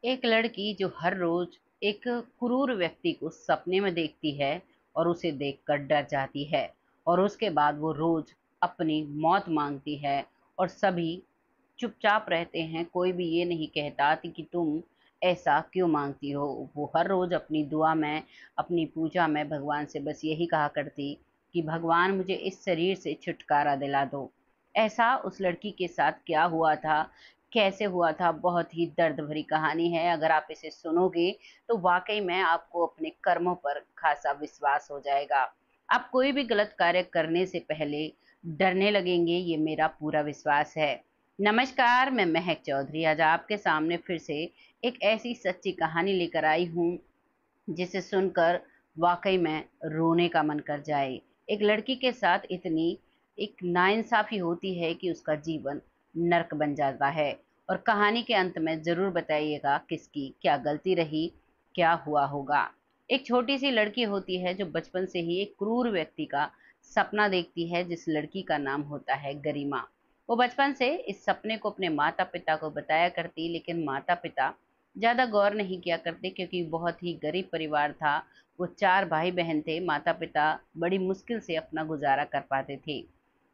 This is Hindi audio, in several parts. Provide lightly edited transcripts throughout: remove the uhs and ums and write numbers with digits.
एक लड़की जो हर रोज एक क्रूर व्यक्ति को सपने में देखती है और उसे देखकर डर जाती है और उसके बाद वो रोज अपनी मौत मांगती है और सभी चुपचाप रहते हैं। कोई भी ये नहीं कहता कि तुम ऐसा क्यों मांगती हो। वो हर रोज अपनी दुआ में, अपनी पूजा में भगवान से बस यही कहा करती कि भगवान मुझे इस शरीर से छुटकारा दिला दो। ऐसा उस लड़की के साथ क्या हुआ था, कैसे हुआ था, बहुत ही दर्द भरी कहानी है। अगर आप इसे सुनोगे तो वाकई में आपको अपने कर्मों पर खासा विश्वास हो जाएगा। आप कोई भी गलत कार्य करने से पहले डरने लगेंगे, ये मेरा पूरा विश्वास है। नमस्कार, मैं महक चौधरी आज आपके सामने फिर से एक ऐसी सच्ची कहानी लेकर आई हूँ जिसे सुनकर वाकई में रोने का मन कर जाए। एक लड़की के साथ इतनी एक नाइंसाफी होती है कि उसका जीवन नर्क बन जाता है। और कहानी के अंत में जरूर बताइएगा किसकी क्या गलती रही, क्या हुआ होगा। एक छोटी सी लड़की होती है जो बचपन से ही एक क्रूर व्यक्ति का सपना देखती है, जिस लड़की का नाम होता है गरिमा। वो बचपन से इस सपने को अपने माता पिता को बताया करती, लेकिन माता पिता ज़्यादा गौर नहीं किया करते क्योंकि बहुत ही गरीब परिवार था। वो 4 भाई-बहन थे, माता-पिता बड़ी मुश्किल से अपना गुज़ारा कर पाते थे।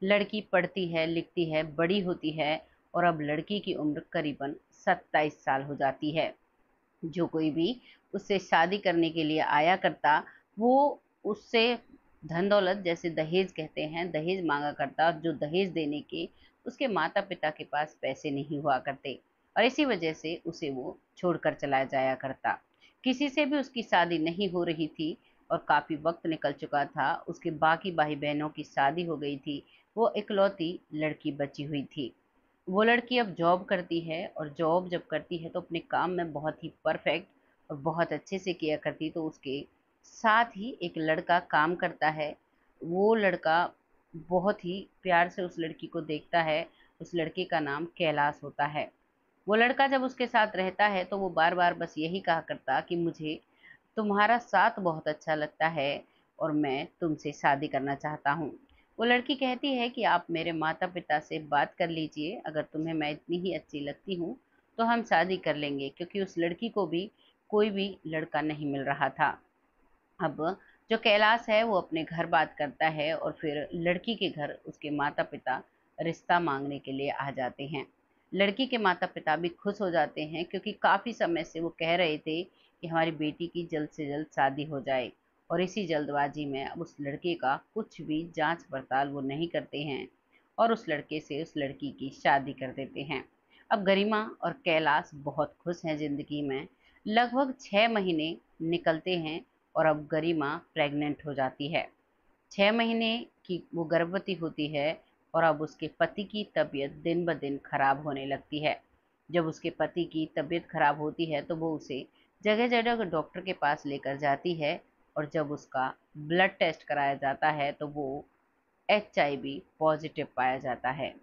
लड़की पढ़ती है, लिखती है, बड़ी होती है और अब लड़की की उम्र करीबन 27 साल हो जाती है। जो कोई भी उससे शादी करने के लिए आया करता, वो उससे धन-दौलत, जैसे दहेज कहते हैं, दहेज माँगा करता, जो दहेज देने के उसके माता-पिता के पास पैसे नहीं हुआ करते और इसी वजह से उसे वो छोड़कर चला जाया करता। किसी से भी उसकी शादी नहीं हो रही थी और काफ़ी वक़्त निकल चुका था, उसके बाकी भाई-बहनों की शादी हो गई थी, वो इकलौती लड़की बची हुई थी। वो लड़की अब जॉब करती है और जॉब जब करती है तो अपने काम में बहुत ही परफेक्ट और बहुत अच्छे से किया करती। तो उसके साथ ही एक लड़का काम करता है। वो लड़का बहुत ही प्यार से उस लड़की को देखता है। उस लड़के का नाम कैलाश होता है। वो लड़का जब उसके साथ रहता है तो वो बार बार बस यही कहा करता कि मुझे तुम्हारा साथ बहुत अच्छा लगता है और मैं तुमसे शादी करना चाहता हूँ। वो लड़की कहती है कि आप मेरे माता-पिता से बात कर लीजिए, अगर तुम्हें मैं इतनी ही अच्छी लगती हूँ, तो हम शादी कर लेंगे, क्योंकि उस लड़की को भी कोई भी लड़का नहीं मिल रहा था। अब जो कैलाश है वो अपने घर बात करता है और फिर लड़की के घर उसके माता-पिता रिश्ता माँगने के लिए आ जाते हैं। लड़की के माता-पिता भी खुश हो जाते हैं क्योंकि काफ़ी समय से वो कह रहे थे कि हमारी बेटी की जल्द से जल्द शादी हो जाए और इसी जल्दबाजी में अब उस लड़के का कुछ भी जाँच-पड़ताल वो नहीं करते हैं और उस लड़के से उस लड़की की शादी कर देते हैं। अब गरिमा और कैलाश बहुत खुश हैं ज़िंदगी में। लगभग 6 महीने निकलते हैं और अब गरिमा प्रेग्नेंट हो जाती है। 6 महीने की वो गर्भवती होती है और अब उसके पति की तबीयत दिन-ब-दिन खराब होने लगती है। जब उसके पति की तबीयत खराब होती है तो वो उसे जगह-जगह डॉक्टर के पास लेकर जाती है और जब उसका ब्लड टेस्ट कराया जाता है तो वो एचआईवी पॉजिटिव पाया जाता है।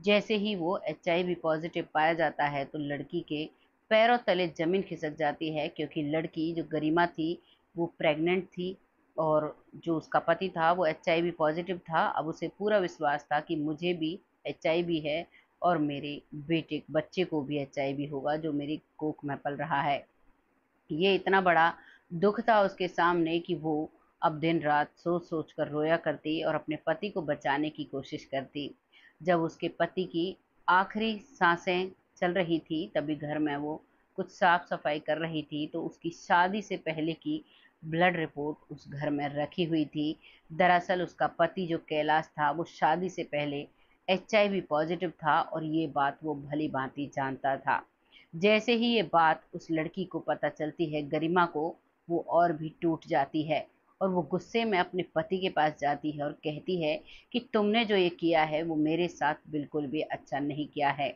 जैसे ही वो एचआईवी पॉजिटिव पाया जाता है तो लड़की के पैरों तले ज़मीन खिसक जाती है, क्योंकि लड़की जो गरिमा थी वो प्रेग्नेंट थी और जो उसका पति था वो एचआईवी पॉजिटिव था। अब उसे पूरा विश्वास था कि मुझे भी एचआईवी है और मेरे बेटे बच्चे को भी एचआईवी होगा जो मेरी कोख में पल रहा है। ये इतना बड़ा दुःख था उसके सामने कि वो अब दिन-रात सोच-सोच कर रोया करती और अपने पति को बचाने की कोशिश करती। जब उसके पति की आखिरी साँसें चल रही थी, तभी घर में वो कुछ साफ-सफाई कर रही थी, तो उसकी शादी से पहले की ब्लड रिपोर्ट उस घर में रखी हुई थी। दरअसल उसका पति जो कैलाश था, वो शादी से पहले एचआईवी पॉज़िटिव था और ये बात वो भली-भाँति जानता था। जैसे ही ये बात उस लड़की को पता चलती है, गरिमा को, वो और भी टूट जाती है और वो गुस्से में अपने पति के पास जाती है और कहती है कि तुमने जो ये किया है वो मेरे साथ बिल्कुल भी अच्छा नहीं किया है।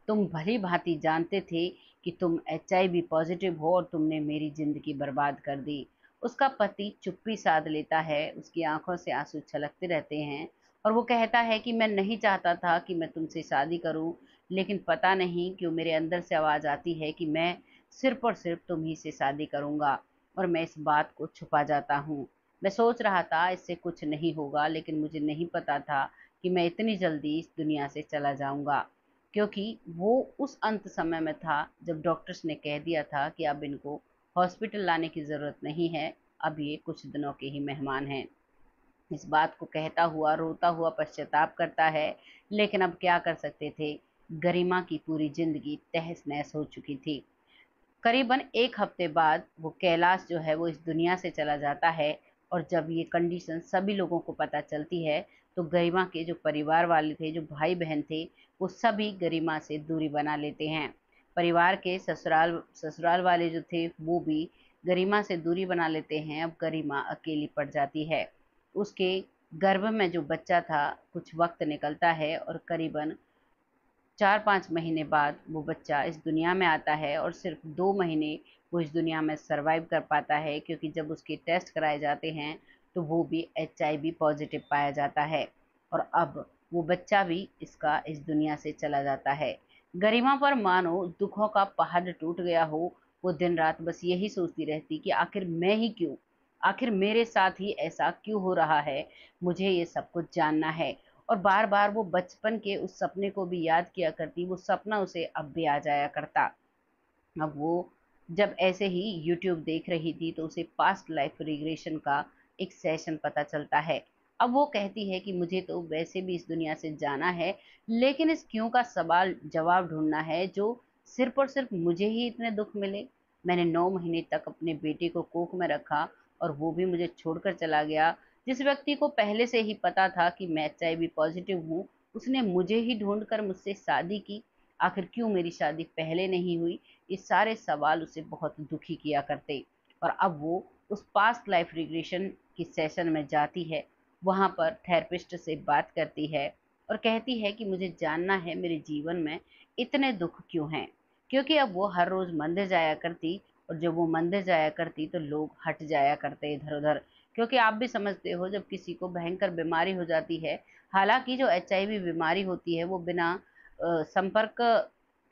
तुम भली-भाँति जानते थे कि तुम एचआईवी पॉज़िटिव हो और तुमने मेरी ज़िंदगी बर्बाद कर दी। उसका पति चुप्पी साध लेता है, उसकी आँखों से आँसू छलकते रहते हैं और वो कहता है कि मैं नहीं चाहता था कि मैं तुमसे शादी करूँ, लेकिन पता नहीं क्यों मेरे अंदर से आवाज़ आती है कि मैं सिर्फ़ और सिर्फ़ तुम ही से शादी करूँगा और मैं इस बात को छुपा जाता हूँ। मैं सोच रहा था इससे कुछ नहीं होगा, लेकिन मुझे नहीं पता था कि मैं इतनी जल्दी इस दुनिया से चला जाऊँगा। क्योंकि वो उस अंत समय में था जब डॉक्टर्स ने कह दिया था कि अब इनको हॉस्पिटल लाने की ज़रूरत नहीं है, अब ये कुछ दिनों के ही मेहमान हैं। इस बात को कहता हुआ, रोता हुआ पश्चाताप करता है, लेकिन अब क्या कर सकते थे, गरिमा की पूरी ज़िंदगी तहस-नहस हो चुकी थी। करीबन 1 हफ्ते बाद वो कैलाश जो है वो इस दुनिया से चला जाता है, और जब ये कंडीशन सभी लोगों को पता चलती है, तो गरिमा के जो परिवार वाले थे, जो भाई-बहन थे, वो सभी गरिमा से दूरी बना लेते हैं। परिवार के ससुराल ससुराल वाले जो थे, वो भी गरिमा से दूरी बना लेते हैं। अब गरिमा अकेली पड़ जाती है। उसके गर्भ में जो बच्चा था, कुछ वक़्त निकलता है और करीबन 4-5 महीने बाद वो बच्चा इस दुनिया में आता है, और सिर्फ 2 महीने वो इस दुनिया में सर्वाइव कर पाता है, क्योंकि जब उसके टेस्ट कराए जाते हैं तो वो भी एचआईवी पॉजिटिव पाया जाता है, और अब वो बच्चा भी इसका इस दुनिया से चला जाता है। गरिमा पर मानो दुखों का पहाड़ टूट गया हो। वो दिन रात बस यही सोचती रहती कि आखिर मैं ही क्यों, आखिर मेरे साथ ही ऐसा क्यों हो रहा है, मुझे ये सब कुछ जानना है। और बार-बार वो बचपन के उस सपने को भी याद किया करती, वो सपना उसे अब भी आ जाया करता। अब वो जब ऐसे ही यूट्यूब देख रही थी, तो उसे पास्ट लाइफ रिग्रेशन का एक सेशन पता चलता है। अब वो कहती है कि मुझे तो वैसे भी इस दुनिया से जाना है, लेकिन इस क्यों का सवाल जवाब ढूँढना है, जो सिर्फ़ और सिर्फ़ मुझे ही इतने दुःख मिले। मैंने 9 महीने तक अपने बेटे को कोख में रखा, और वो भी मुझे छोड़कर चला गया। जिस व्यक्ति को पहले से ही पता था कि मैं एचआईवी पॉज़िटिव हूँ, उसने मुझे ही ढूँढ कर मुझसे शादी की। आखिर क्यों मेरी शादी पहले नहीं हुई? ये सारे सवाल उसे बहुत दुखी किया करते। और अब वो उस पास्ट लाइफ रिग्रेशन की सेशन में जाती है, वहाँ पर थेरेपिस्ट से बात करती है और कहती है कि मुझे जानना है मेरे जीवन में इतने दुख क्यों हैं। क्योंकि अब वो हर रोज़ मंदिर जाया करती, और जब वो मंदिर जाया करती तो लोग हट जाया करते इधर-उधर। क्योंकि आप भी समझते हो, जब किसी को भयंकर बीमारी हो जाती है, हालाँकि जो एचआईवी बीमारी होती है वो बिना संपर्क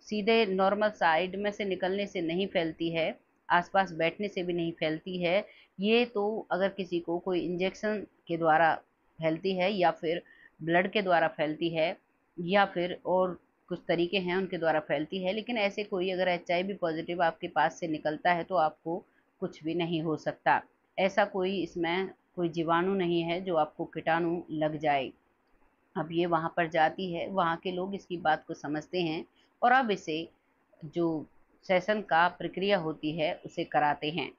सीधे नॉर्मल साइड में से निकलने से नहीं फैलती है, आस-पास बैठने से भी नहीं फैलती है। ये तो अगर किसी को कोई इंजेक्शन के द्वारा फैलती है, या फिर ब्लड के द्वारा फैलती है, या फिर और कुछ तरीके हैं उनके द्वारा फैलती है। लेकिन ऐसे कोई अगर एचआईवी पॉज़िटिव आपके पास से निकलता है तो आपको कुछ भी नहीं हो सकता। ऐसा कोई इसमें कोई जीवाणु नहीं है जो आपको कीटाणु लग जाए। अब ये वहाँ पर जाती है, वहाँ के लोग इसकी बात को समझते हैं, और अब इसे जो सेशन का प्रक्रिया होती है उसे कराते हैं।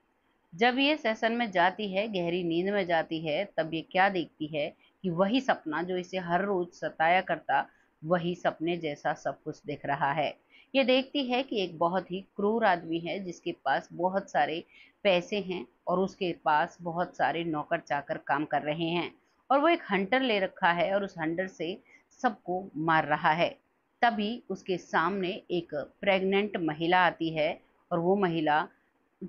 जब ये सेशन में जाती है, गहरी नींद में जाती है, तब ये क्या देखती है कि वही सपना जो इसे हर रोज सताया करता, वही सपने जैसा सब कुछ दिख रहा है। ये देखती है कि एक बहुत ही क्रूर आदमी है, जिसके पास बहुत सारे पैसे हैं और उसके पास बहुत सारे नौकर चाकर काम कर रहे हैं, और वो एक हंटर ले रखा है और उस हंटर से सबको मार रहा है। तभी उसके सामने एक प्रेग्नेंट महिला आती है, और वो महिला,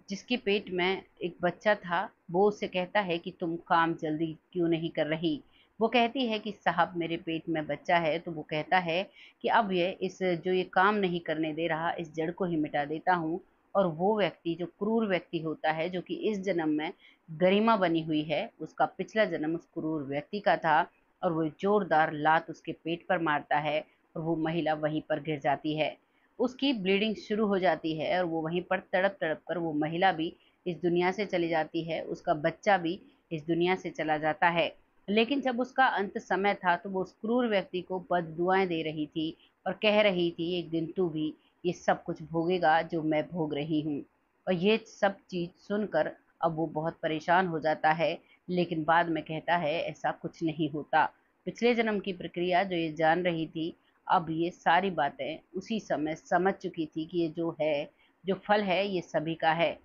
जिसके पेट में एक बच्चा था, वो उससे कहता है कि तुम काम जल्दी क्यों नहीं कर रही? वो कहती है कि साहब मेरे पेट में बच्चा है, तो वो कहता है कि अब ये इस जो ये काम नहीं करने दे रहा, इस जड़ को ही मिटा देता हूँ। और वो व्यक्ति जो क्रूर व्यक्ति होता है, जो कि इस जन्म में गरिमा बनी हुई है, उसका पिछला जन्म उस क्रूर व्यक्ति का था, और वो जोरदार लात उसके पेट पर मारता है, और वो महिला वहीं पर गिर जाती है। उसकी ब्लीडिंग शुरू हो जाती है, और वो वहीं पर तड़प-तड़प कर वो महिला भी इस दुनिया से चली जाती है, उसका बच्चा भी इस दुनिया से चला जाता है। लेकिन जब उसका अंत समय था, तो वो उस क्रूर व्यक्ति को बददुआएँ दे रही थी और कह रही थी, एक दिन तू भी ये सब कुछ भोगेगा जो मैं भोग रही हूँ। और ये सब चीज़ सुनकर अब वो बहुत परेशान हो जाता है, लेकिन बाद में कहता है ऐसा कुछ नहीं होता। पिछले जन्म की प्रक्रिया जो ये जान रही थी, अब ये सारी बातें उसी समय समझ चुकी थी कि ये जो है, जो फल है, ये सभी का है।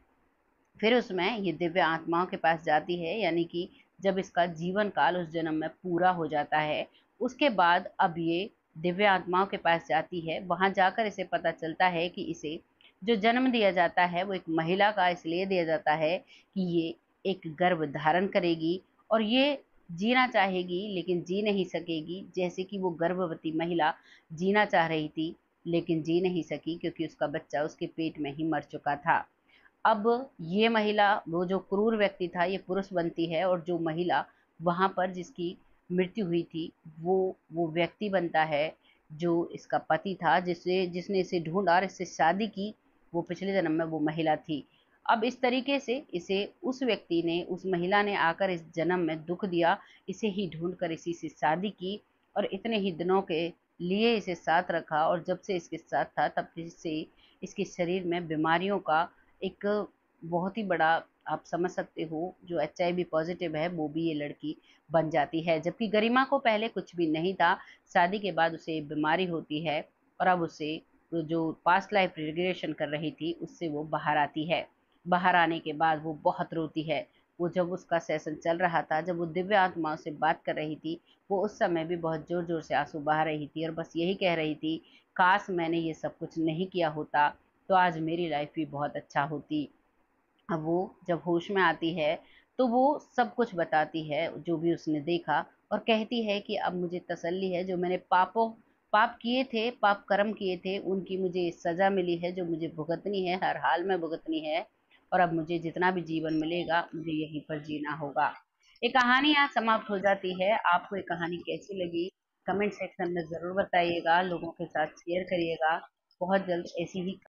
फिर उसमें ये दिव्य आत्माओं के पास जाती है, यानी कि जब इसका जीवन काल उस जन्म में पूरा हो जाता है, उसके बाद अब ये दिव्य आत्माओं के पास जाती है। वहाँ जाकर इसे पता चलता है कि इसे जो जन्म दिया जाता है वो एक महिला का इसलिए दिया जाता है कि ये एक गर्भ धारण करेगी, और ये जीना चाहेगी लेकिन जी नहीं सकेगी, जैसे कि वो गर्भवती महिला जीना चाह रही थी लेकिन जी नहीं सकी, क्योंकि उसका बच्चा उसके पेट में ही मर चुका था। अब ये महिला, वो जो क्रूर व्यक्ति था, ये पुरुष बनती है, और जो महिला वहाँ पर जिसकी मृत्यु हुई थी, वो व्यक्ति बनता है। जो इसका पति था, जिसने इसे ढूंढा और इससे शादी की, वो पिछले जन्म में वो महिला थी। अब इस तरीके से इसे उस व्यक्ति ने, उस महिला ने आकर इस जन्म में दुख दिया, इसे ही ढूंढकर इसी से शादी की और इतने ही दिनों के लिए इसे साथ रखा, और जब से इसके साथ था तब से इसके शरीर में बीमारियों का एक बहुत ही बड़ा, आप समझ सकते हो, जो एचआईवी पॉजिटिव है वो भी ये लड़की बन जाती है। जबकि गरिमा को पहले कुछ भी नहीं था, शादी के बाद उसे बीमारी होती है और अब उसे जो पास्ट लाइफ रिग्रेशन कर रही थी उससे वो बाहर आती है। बाहर आने के बाद वो बहुत रोती है। वो जब उसका सेशन चल रहा था, जब वो दिव्य आत्माओं से बात कर रही थी, वो उस समय भी बहुत जोर जोर से आंसू बहा रही थी और बस यही कह रही थी, काश मैंने ये सब कुछ नहीं किया होता तो आज मेरी लाइफ भी बहुत अच्छा होती। अब वो जब होश में आती है तो वो सब कुछ बताती है जो भी उसने देखा, और कहती है कि अब मुझे तसल्ली है, जो मैंने पाप किए थे, पाप कर्म किए थे, उनकी मुझे सजा मिली है जो मुझे भुगतनी है, हर हाल में भुगतनी है। और अब मुझे जितना भी जीवन मिलेगा मुझे यहीं पर जीना होगा। ये कहानी यहाँ समाप्त हो जाती है। आपको ये कहानी कैसी लगी कमेंट सेक्शन में जरूर बताइएगा, लोगों के साथ शेयर करिएगा। बहुत जल्द ऐसी ही